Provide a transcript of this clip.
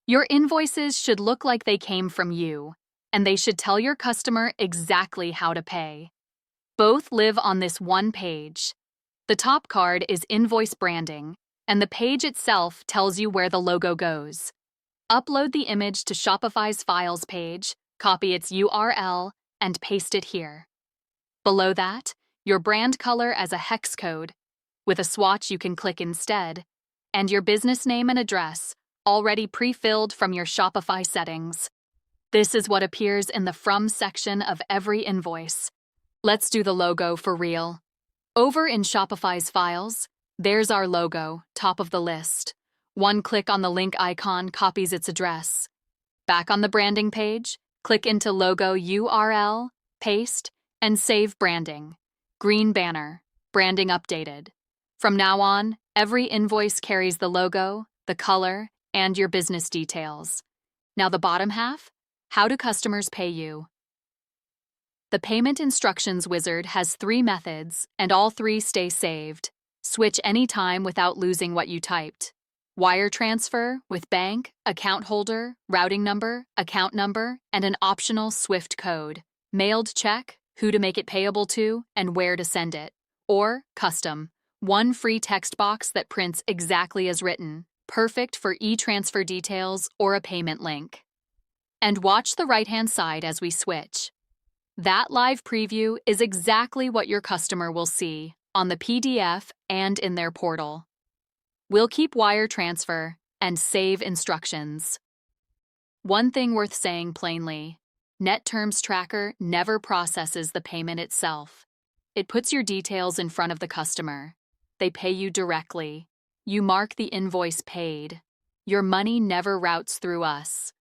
Your invoices should look like they came from you, and they should tell your customer exactly how to pay. Both live on this one page. The top card is invoice branding, and the page itself tells you where the logo goes. Upload the image to Shopify's Files page, copy its URL, and paste it here. Below that, your brand color as a hex code, with a swatch you can click instead, and your business name and address, already pre-filled from your Shopify settings. This is what appears in the From section of every invoice. Let's do the logo for real. Over in Shopify's Files, there's our logo, top of the list. One click on the link icon copies its address. Back on the branding page, click into Logo URL, paste, and save branding. Green banner, branding updated. From now on, every invoice carries the logo, the color, and your business details. Now the bottom half, how do customers pay you? The Payment Instructions wizard has 3 methods, and all 3 stay saved. Switch anytime without losing what you typed. Wire transfer with bank, account holder, routing number, account number, and an optional SWIFT code. Mailed check, who to make it payable to, and where to send it. Or custom, one free text box that prints exactly as written, perfect for e-transfer details or a payment link. And watch the right-hand side as we switch. That live preview is exactly what your customer will see on the PDF and in their portal. We'll keep wire transfer and save instructions. One thing worth saying plainly, Net Terms Tracker never processes the payment itself. It puts your details in front of the customer. They pay you directly. You mark the invoice paid. Your money never routes through us.